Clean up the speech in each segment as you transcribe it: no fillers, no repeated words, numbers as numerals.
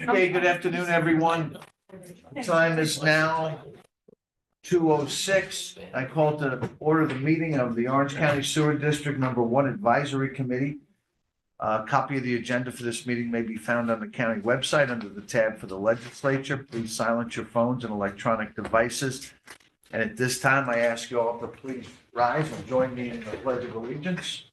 Okay, good afternoon, everyone. Time is now 2:06. I call to order the meeting of the Orange County Sewer District Number 1 Advisory Committee. A copy of the agenda for this meeting may be found on the county website under the tab for the legislature. Please silence your phones and electronic devices. And at this time, I ask you all to please rise and join me in the Pledge of Allegiance.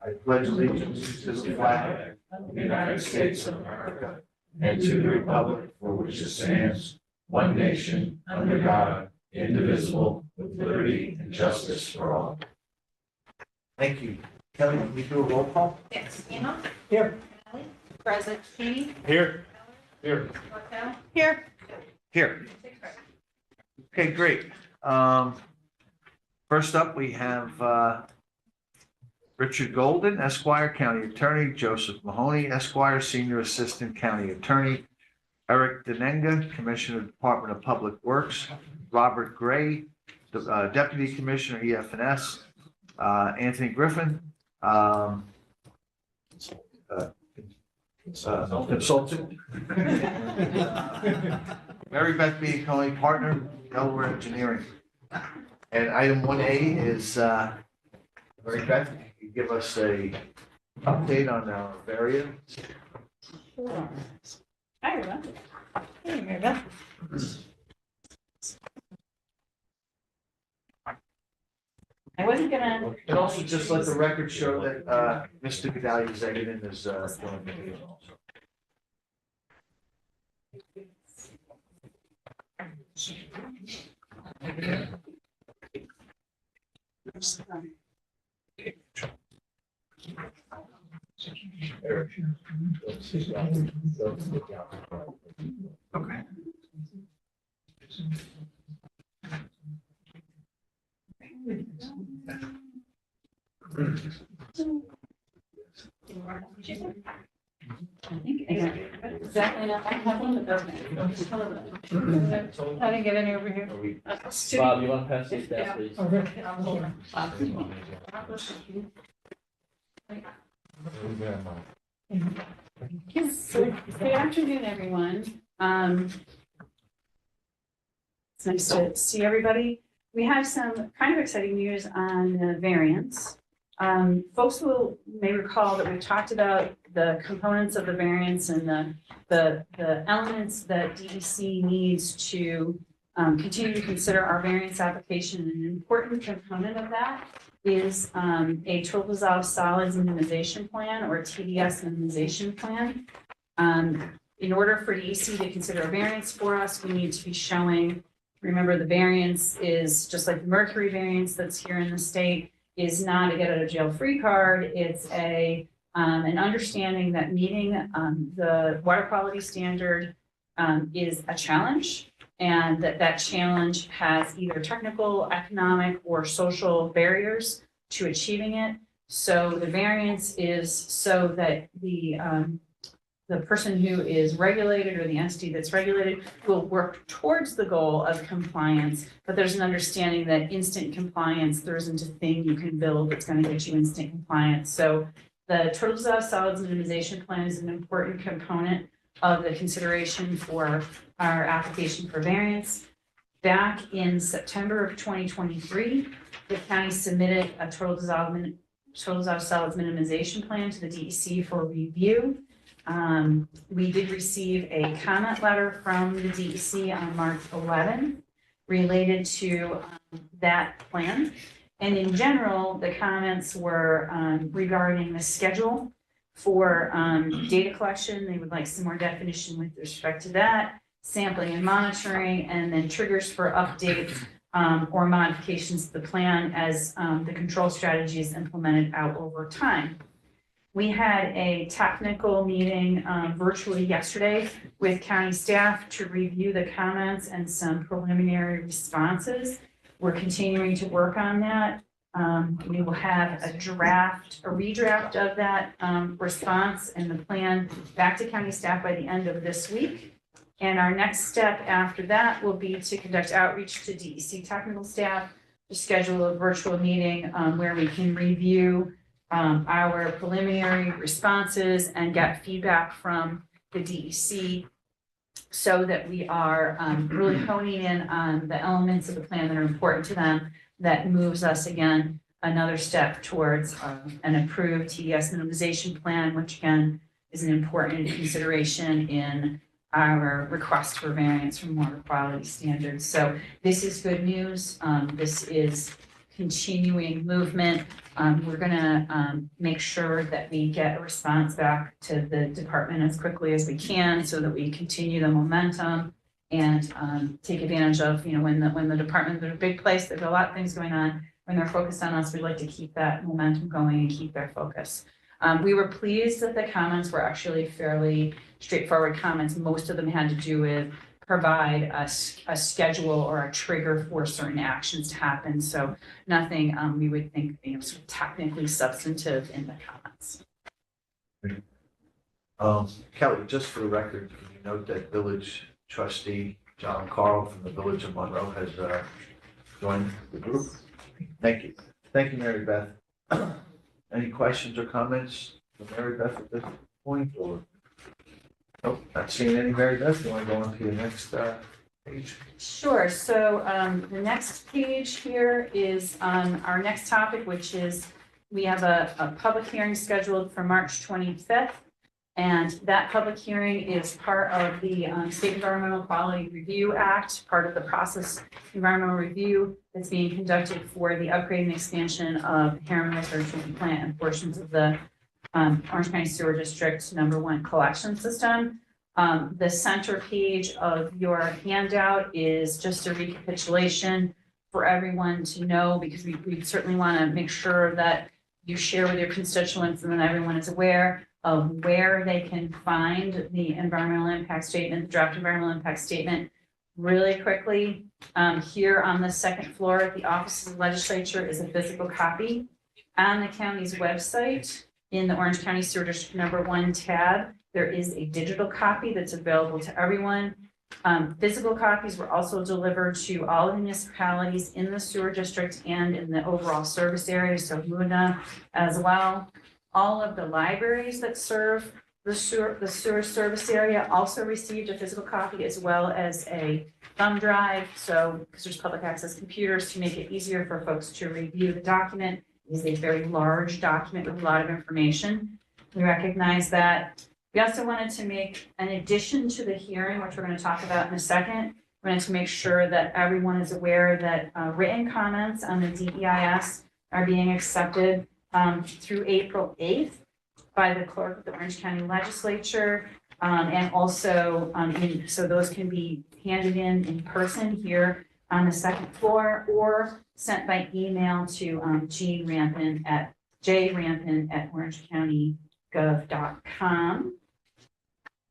I pledge allegiance to the flag of the United States of America and to the republic for which it stands, one nation, under God, indivisible, with liberty and justice for all. Thank you. Kelly, can we do a roll call? Yes, Emma. Here. Kelly. Present. Cheney. Here. Here. Martel. Here. Here. Okay, great. First up, we have Richard Golden, Esquire, County Attorney, Joseph Mahoney, Esquire, Senior Assistant County Attorney, Eric Denenga, Commissioner, Department of Public Works, Robert Gray, Deputy Commissioner, EF&S, Anthony Griffin, consultant, Mary Beth B. Coney, partner, Delaware Engineering. And item 1A is, Mary Beth, can you give us a update on our variance? Sure. Hi, everyone. Hey, Mary Beth. I wasn't gonna. And also just let the record show that Mr. Gedalia is exiting is joining the meeting also. Okay. I think I got exactly enough. I have one of those. I didn't get any over here. Bob, you want to pass these down, please? Yes, good afternoon, everyone. It's nice to see everybody. We have some kind of exciting news on the variance. Folks may recall that we talked about the components of the variance and the elements that DEC needs to continue to consider our variance application. And an important component of that is a total dissolved solids minimization plan, or TDS minimization plan. In order for DEC to consider a variance for us, we need to be showing, remember, the variance is just like the mercury variance that's here in the state, is not a get out of jail free card. It's an understanding that meeting the water quality standard is a challenge, and that challenge has either technical, economic, or social barriers to achieving it. So the variance is so that the person who is regulated, or the entity that's regulated, will work towards the goal of compliance, but there's an understanding that instant compliance, there isn't a thing you can build that's going to get you instant compliance. So the total dissolved solids minimization plan is an important component of the consideration for our application for variance. Back in September of 2023, the county submitted a total dissolved solids minimization plan to the DEC for review. We did receive a comment letter from the DEC on March 11 related to that plan. And in general, the comments were regarding the schedule for data collection. They would like some more definition with respect to that, sampling and monitoring, and then triggers for updates or modifications to the plan as the control strategy is implemented out over time. We had a technical meeting virtually yesterday with county staff to review the comments and some preliminary responses. We're continuing to work on that. We will have a redraft of that response and the plan back to county staff by the end of this week. And our next step after that will be to conduct outreach to DEC technical staff to schedule a virtual meeting where we can review our preliminary responses and get feedback from the DEC so that we are really honing in on the elements of the plan that are important to them, that moves us again another step towards an approved TDS minimization plan, which again is an important consideration in our request for variance from water quality standards. So this is good news. This is continuing movement. We're gonna make sure that we get a response back to the department as quickly as we can so that we continue the momentum and take advantage of, when the department's in a big place, there's a lot of things going on. When they're focused on us, we'd like to keep that momentum going and keep their focus. We were pleased that the comments were actually fairly straightforward comments. Most of them had to do with provide a schedule or a trigger for certain actions to happen. So nothing we would think, sort of technically substantive in the comments. Kelly, just for the record, can you note that village trustee John Carl from the Village of Monroe has joined the group? Thank you. Thank you, Mary Beth. Any questions or comments from Mary Beth at this point, or? Nope, not seeing any. Mary Beth, you want to go on to your next page? Sure. So the next page here is our next topic, which is we have a public hearing scheduled for March 25th. And that public hearing is part of the State Environmental Quality Review Act, part of the process environmental review that's being conducted for the upgrade and expansion of Harriman Wastewater Treatment Plant and portions of the Orange County Sewer District #1 collection system. The center page of your handout is just a recapitulation for everyone to know, because we certainly want to make sure that you share with your constituents and then everyone is aware of where they can find the environmental impact statement, the draft environmental impact statement. Really quickly, here on the second floor at the Office of the Legislature is a physical copy. On the county's website, in the Orange County Sewer District #1 tab, there is a digital copy that's available to everyone. Physical copies were also delivered to all the municipalities in the sewer district and in the overall service area, so Muna as well. All of the libraries that serve the sewer service area also received a physical copy, as well as a thumb drive. So, because there's public access computers, to make it easier for folks to review the document. It is a very large document with a lot of information. We recognize that. We also wanted to make, an addition to the hearing, which we're going to talk about in a second, we wanted to make sure that everyone is aware that written comments on the DEIS are being accepted through April 8th by the clerk of the Orange County Legislature. And also, so those can be handed in person here on the second floor or sent by email to Jean Rampin at jrampin@orangecounty.gov.com.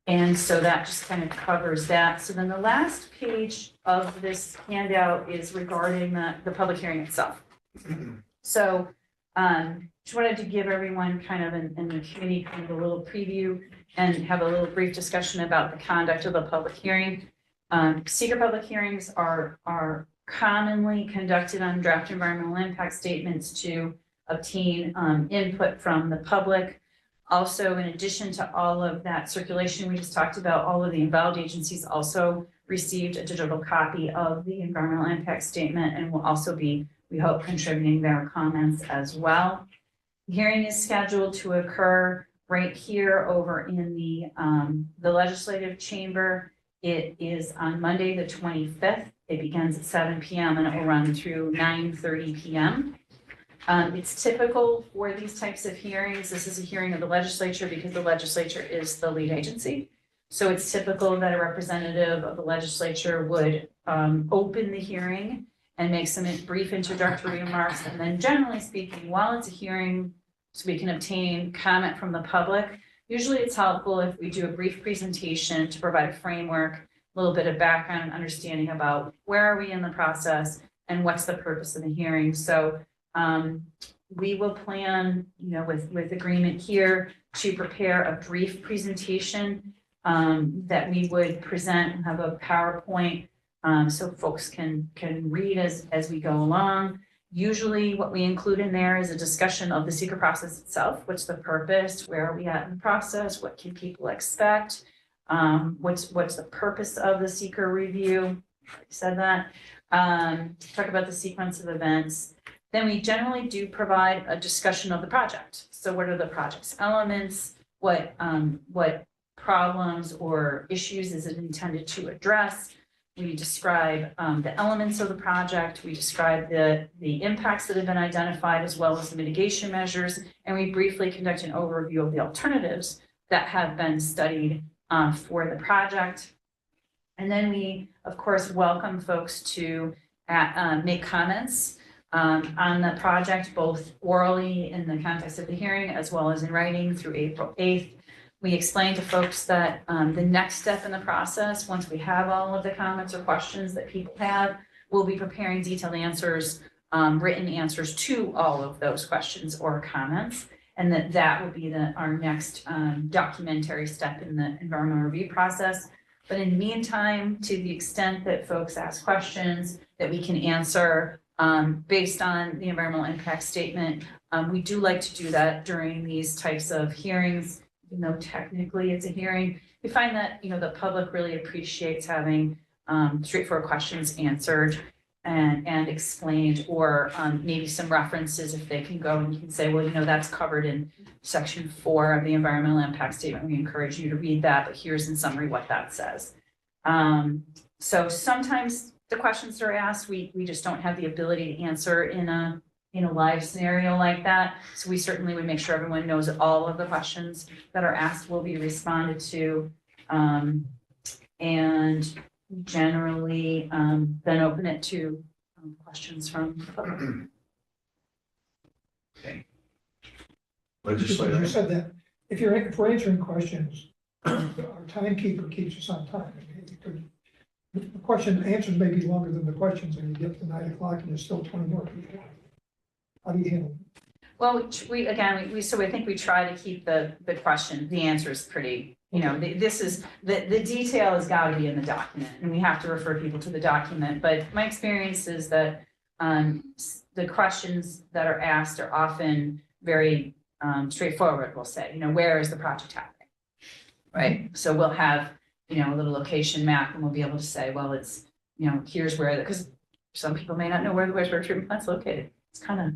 And so that just kind of covers that. So then the last page of this handout is regarding the public hearing itself. So just wanted to give everyone kind of in the committee kind of a little preview and have a little brief discussion about the conduct of the public hearing. Secret public hearings are commonly conducted on draft environmental impact statements to obtain input from the public. Also, in addition to all of that circulation we just talked about, all of the involved agencies also received a digital copy of the environmental impact statement and will also be, we hope, contributing their comments as well. The hearing is scheduled to occur right here over in the legislative chamber. It is on Monday, the 25th. It begins at 7 p.m. and it will run through 9:30 p.m. It's typical for these types of hearings. This is a hearing of the legislature because the legislature is the lead agency. So it's typical that a representative of the legislature would open the hearing and make some brief introductory remarks. And then generally speaking, while it's a hearing, so we can obtain comment from the public, usually it's helpful if we do a brief presentation to provide a framework, a little bit of background and understanding about where are we in the process and what's the purpose of the hearing. So we will plan, with agreement here to prepare a brief presentation that we would present and have a PowerPoint so folks can read as we go along. Usually what we include in there is a discussion of the seeker process itself. What's the purpose? Where are we at in the process? What can people expect? What's the purpose of the seeker review? I said that. Talk about the sequence of events. Then we generally do provide a discussion of the project. So what are the project's elements? What problems or issues is it intended to address? We describe the elements of the project. We describe the impacts that have been identified as well as the mitigation measures. And we briefly conduct an overview of the alternatives that have been studied for the project. And then we, of course, welcome folks to make comments on the project, both orally in the context of the hearing as well as in writing through April 8th. We explain to folks that the next step in the process, once we have all of the comments or questions that people have, we'll be preparing detailed answers, written answers to all of those questions or comments. And that will be our next documentary step in the environmental review process. But in the meantime, to the extent that folks ask questions that we can answer based on the environmental impact statement, we do like to do that during these types of hearings. Even though technically it's a hearing, we find that, the public really appreciates having straightforward questions answered and explained, or maybe some references if they can go and you can say, well, that's covered in section 4 of the environmental impact statement. We encourage you to read that, but here's in summary what that says. So sometimes the questions that are asked, we just don't have the ability to answer in a live scenario like that. So we certainly would make sure everyone knows that all of the questions that are asked will be responded to. And generally then open it to questions from the public. Okay. You Legislator. said that if we're answering questions, our timekeeper keeps us on time. I mean, the question answers may be longer than the questions, and you get to 9 o'clock and there's still 20 more people. How do you handle it? Well, so I think we try to keep the question, the answer is pretty, this is, the detail has got to be in the document, and we have to refer people to the document. But my experience is that the questions that are asked are often very straightforward. We'll say, where is the project happening? Right? So we'll have, a little location map, and we'll be able to say, well, it's, here's where, because some people may not know where the wastewater treatment plant's located. It's kind of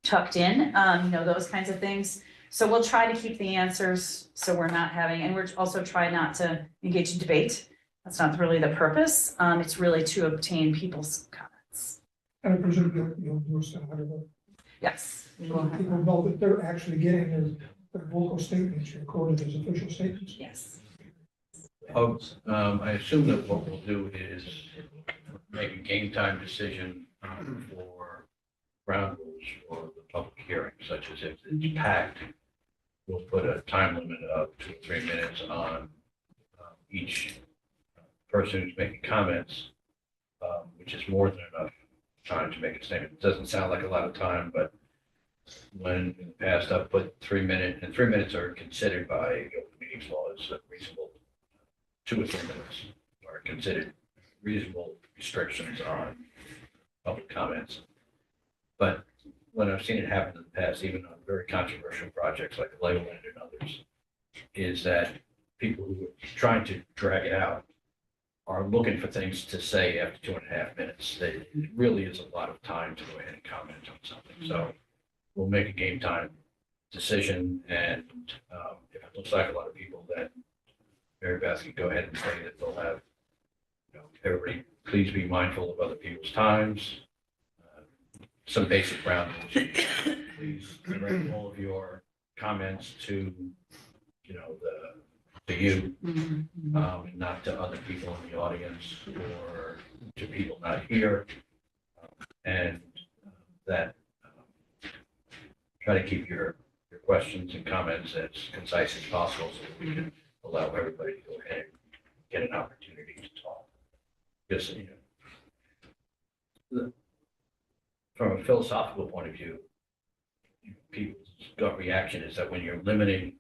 tucked in, those kinds of things. So we'll try to keep the answers so we're not having, and we're also try not to engage in debate. That's not really the purpose. It's really to obtain people's comments. And I presume you'll do some other work. Yes. We will have, People know that they're actually getting their local statements recorded as official statements. yes. I assume that what we'll do is make a game time decision for ground rules for the public hearing, such as if it's packed, we'll put a time limit of 2 or 3 minutes on each person who's making comments, which is more than enough time to make a statement. It doesn't sound like a lot of time, but when in the past I've put 3 minutes, and 3 minutes are considered by open meetings law as a reasonable, 2 or 3 minutes are considered reasonable restrictions on public comments. But when I've seen it happen in the past, even on very controversial projects like Leyland and others, is that people who are trying to drag it out are looking for things to say after 2.5 minutes. It really is a lot of time to go ahead and comment on something. So we'll make a game time decision, and if it looks like a lot of people, then Mary Beth can go ahead and say that they'll have, everybody please be mindful of other people's times. Some basic ground rules. Please direct all of your comments to, to you, not to other people in the audience or to people not here. And that try to keep your questions and comments as concise as possible so that we can allow everybody to go ahead and get an opportunity to talk. Because, from a philosophical point of view, people's gut reaction is that when you're limiting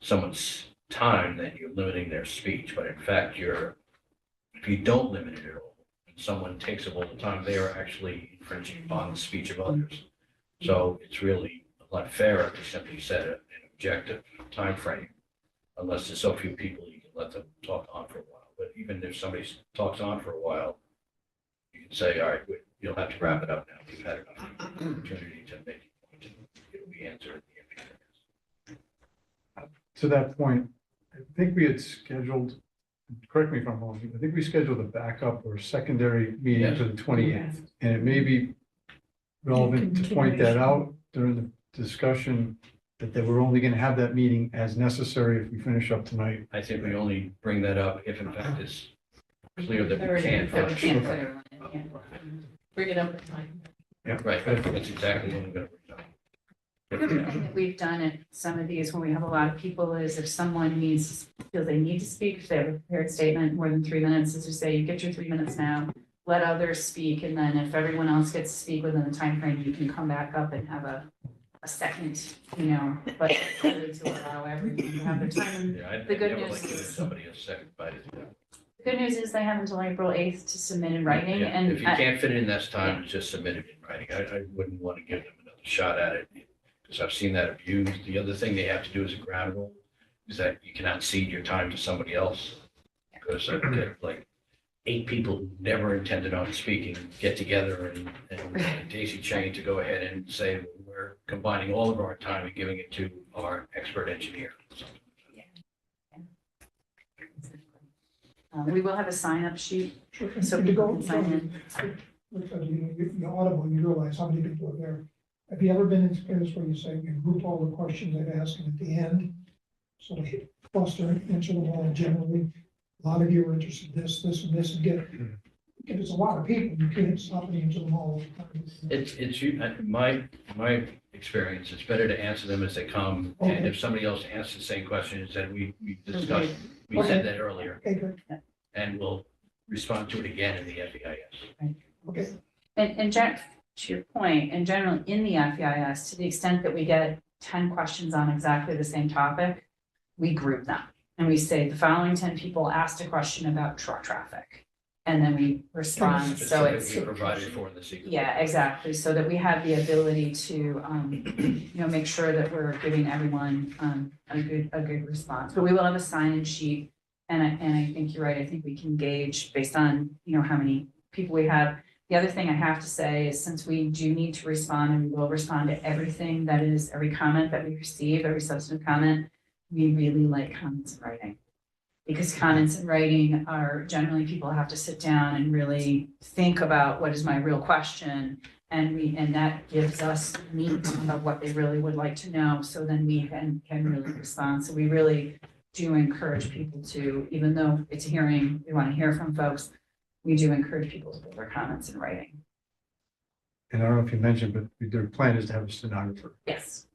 someone's time, then you're limiting their speech. But in fact, if you don't limit it at all, when someone takes up all the time, they are actually infringing upon the speech of others. So it's really a lot fairer to simply set an objective time frame, unless there's so few people, you can let them talk on for a while. But even if somebody talks on for a while, you can say, all right, you'll have to wrap it up now. You've had enough opportunity to make your point. It'll be answered at the end. To that point, I think we had scheduled, correct me if I'm wrong, I think we scheduled a backup or secondary meeting Yes. for the 28th. And it may be relevant to point that out during the discussion that they were only going to have that meeting as necessary if we finish up tonight. I think we only bring that up if in fact it's clear that we can't. That we can't put everyone in, yeah. Bring it up with Mike. Right, that's exactly what I'm going to bring up. The thing that we've done at some of these when we have a lot of people is if someone feels they need to speak, if they have a prepared statement, more than 3 minutes, as we say, you get your 3 minutes now, let others speak, and then if everyone else gets to speak within the time frame, you can come back up and have a second, but really to allow everyone to have their time. Yeah, I'd The good never news like giving is- somebody a second bite at the The good news is they have until April 8th to submit in writing, Yeah, and if you can't fit it in this time, just submit it in writing. I wouldn't want to give them another shot at it, because I've seen that abused. The other thing they have to do as a ground rule is that you cannot cede your time to somebody else. Because I've got like 8 people who never intended on speaking get together and daisy chain to go ahead and say, well, we're combining all of our time and giving it to our expert engineer. we will have a sign-up sheet, Sure. so And to people go, can sign in. because you audible, you realize how many people are there. Have you ever been in space where you say, you group all the questions they've asked, and at the end, sort of hit cluster and answer them all generally? A lot of you are interested in this, and this, and if it's a lot of people, you can't stop and answer them all. My experience, it's better to answer them as they come. And if somebody else asks the same questions, then we discussed, we said that earlier, Okay, good, and we'll respond to it again in the FEIS. okay. And to your point, in general, in the FEIS, to the extent that we get 10 questions on exactly the same topic, we group them. And we say the following 10 people asked a question about truck traffic. And then we respond, so it's, Specifically provided for in the secret. yeah, exactly, so that we have the ability to, make sure that we're giving everyone, a good response. But we will have a sign-in sheet, and I think you're right, I think we can gauge based on, how many people we have. The other thing I have to say is since we do need to respond, and we will respond to everything that is, every comment that we receive, every substantive comment, we really like comments in writing. Because comments in writing are generally people have to sit down and really think about what is my real question. And that gives us meat of what they really would like to know, so then we can really respond. So we really do encourage people to, even though it's a hearing, we want to hear from folks, we do encourage people to put their comments in writing. And I don't know if you mentioned, but their plan is to have a stenographer. Yes.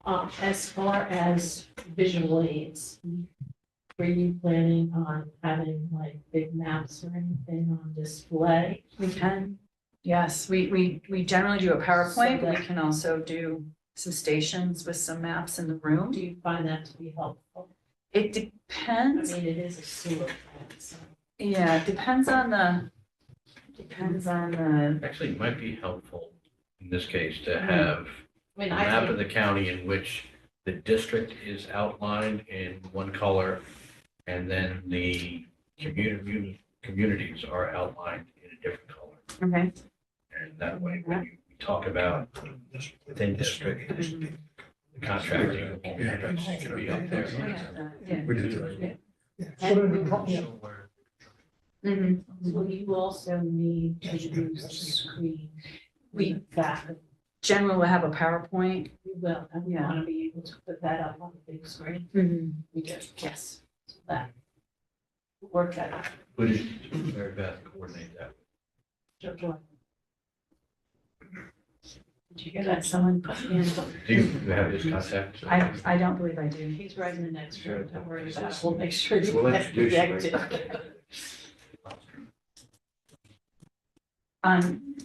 As far as visual aids, were you planning on having like big maps or anything on display? We can. Yes, we generally do a PowerPoint, but we So that- can also do some stations with some maps in the room. Do you find that to be helpful? It I depends. mean, it is a sewer plant, so. Yeah, it depends on the. Actually, it might be helpful in this case to have I mean, a I map of think, the county in which the district is outlined in one color, and then the communities are outlined in a different color. Okay. And that way, when you talk about within district, the contracting should be up there. Yeah. We did it. Yeah, so then, yeah, Mhm. so you also need to use the screen. We- Back, Generally, we'll have a PowerPoint. we will, and we Yeah. want to be able to put that up on the big screen. We do, Yes. so that. Work that out. Would it, Mary Beth, coordinate that? Did you hear that? Someone put me in. Do you have his contact? I don't believe I do. He's writing the next room, don't worry about it, we'll make sure you We'll get introduce you. connected.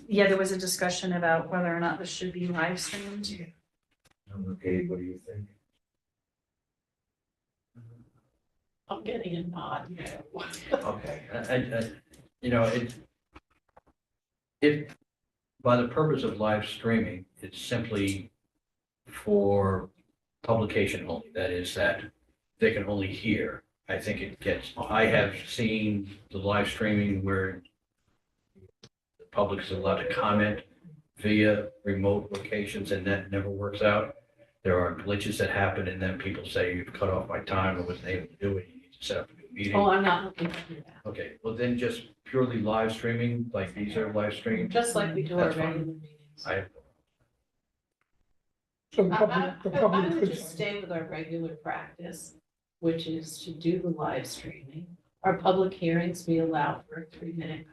Yeah, there was a discussion about whether or not this should be live streamed. Okay, what do you think? I'm getting a nod. Okay. You know, if by the purpose of live streaming, it's simply for publication only, that is that they can only hear. I think it gets, I have seen the live streaming where the public is allowed to comment via remote locations, and that never works out. There are glitches that happen, and then people say, you've cut off my time, I wasn't able to do it, you need to set up a new Oh, meeting. I'm not looking to do that. Okay, well then just purely live streaming, like these are live streaming. Just like we do our That's fine. regular meetings. I, So the I public would could. just stay with our regular practice, which is to do the live streaming. Our public hearings, we allow for a 3-minute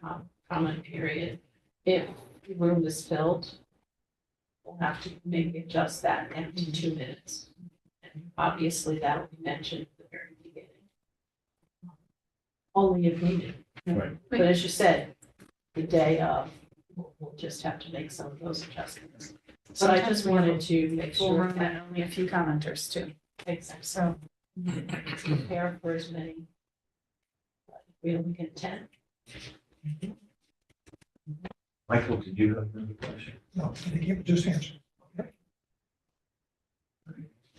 comment period. If the room is filled, we'll have to maybe adjust that down to 2 minutes. And obviously, that will be mentioned at the very beginning. Only if needed. Right. But as you said, the day of, we'll just have to make some of those adjustments. But I just wanted to make Full sure room that, and only a few commenters too. exactly, So prepare for as many. We only get 10. Michael, did you have another question? No, I think you just answered.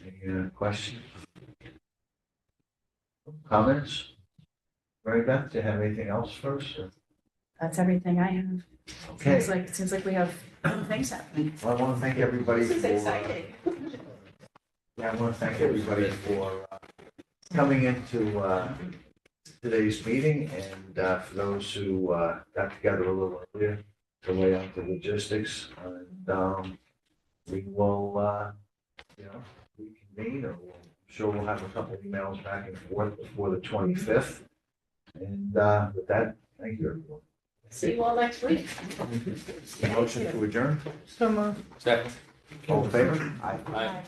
Any questions? Comments? Mary Beth, do you have anything else for us? or- that's everything I have. Okay, Seems like we have things happening. well, I want to thank everybody This is for, exciting. yeah, I want to thank everybody for coming into today's meeting, and for those who got together a little earlier to lay out the logistics, and we will, reconvene, or I'm sure we'll have a couple of emails back and forth before the 25th. And with that, thank you, everyone. See you all next week. Motion to adjourn, Second. all in favor? Aye. Aye.